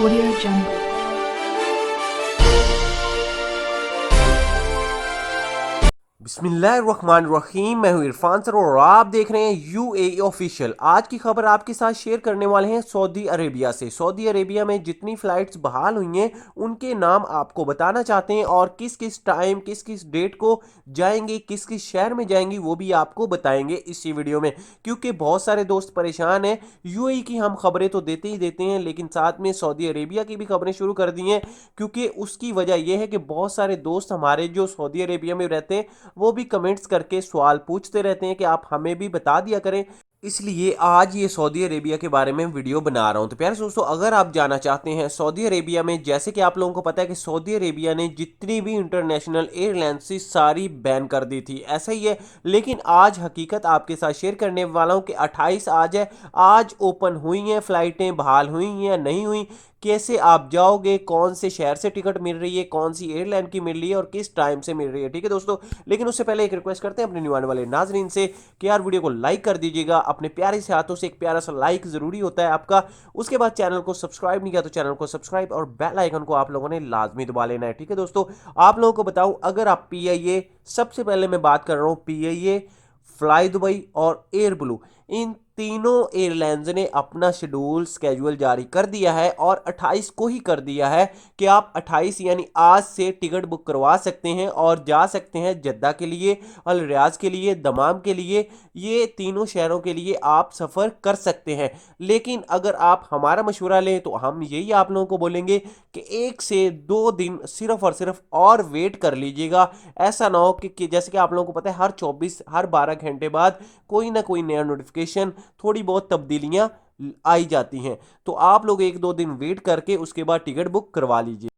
Audio Jungle. बिस्मिल्लाहिर्रहमानिर्रहीम। मैं हूं इरफान सर और आप देख रहे हैं यूएई ऑफिशियल। आज की खबर आपके साथ शेयर करने वाले हैं सऊदी अरेबिया से। सऊदी अरेबिया में जितनी फ्लाइट्स बहाल हुई हैं उनके नाम आपको बताना चाहते हैं और किस किस टाइम किस किस डेट को जाएंगे, किस किस शहर में जाएंगी वो भी आपको बताएंगे इसी वीडियो में। क्योंकि बहुत सारे दोस्त परेशान हैं। यूएई की हम खबरें तो देते ही देते हैं लेकिन साथ में सऊदी अरेबिया की भी खबरें शुरू कर दी हैं, क्योंकि उसकी वजह यह है कि बहुत सारे दोस्त हमारे जो सऊदी अरेबिया में रहते हैं वो भी कमेंट्स करके सवाल पूछते रहते हैं कि आप हमें भी बता दिया करें। इसलिए आज ये सऊदी अरेबिया के बारे में वीडियो बना रहा हूं। तो प्यारे दोस्तों, अगर आप जाना चाहते हैं सऊदी अरेबिया में, जैसे कि आप लोगों को पता है कि सऊदी अरेबिया ने जितनी भी इंटरनेशनल एयरलाइंस थी सारी बैन कर दी थी, ऐसा ही है। लेकिन आज हकीकत आपके साथ शेयर करने वाला हूं कि 28 आज है, आज ओपन हुई हैं फ्लाइटें, बहाल हुई हैं या नहीं हुई, कैसे आप जाओगे, कौन से शहर से टिकट मिल रही है, कौन सी एयरलाइन की मिल रही है और किस टाइम से मिल रही है। ठीक है दोस्तों, लेकिन उससे पहले एक रिक्वेस्ट करते हैं अपने न्यू आने वाले नाजरीन से कि यार वीडियो को लाइक कर दीजिएगा। अपने प्यारे से हाथों से एक प्यारा सा लाइक जरूरी होता है आपका। उसके बाद चैनल को सब्सक्राइब नहीं किया तो चैनल को सब्सक्राइब और बेल आइकन को आप लोगों ने लाजमी दबा लेना है। ठीक है दोस्तों, आप लोगों को बताऊं, अगर आप पीआईए, सबसे पहले मैं बात कर रहा हूं पीआईए, फ्लाई दुबई और एयर ब्लू, इन तीनों एयरलाइंस ने अपना शेड्यूल स्केड्यूल जारी कर दिया है और 28 को ही कर दिया है कि आप 28 यानी आज से टिकट बुक करवा सकते हैं और जा सकते हैं जद्दा के लिए, अल रियाज के लिए, दमाम के लिए। ये तीनों शहरों के लिए आप सफ़र कर सकते हैं। लेकिन अगर आप हमारा मशवरा लें तो हम यही आप लोगों को बोलेंगे कि 1 से 2 दिन सिर्फ और सिर्फ और वेट कर लीजिएगा। ऐसा ना हो कि जैसे कि आप लोगों को पता है हर 24 हर 12 घंटे बाद कोई ना कोई नया नोटिफिकेशन, थोड़ी बहुत तब्दीलियां आई जाती हैं। तो आप लोग 1-2 दिन वेट करके उसके बाद टिकट बुक करवा लीजिए।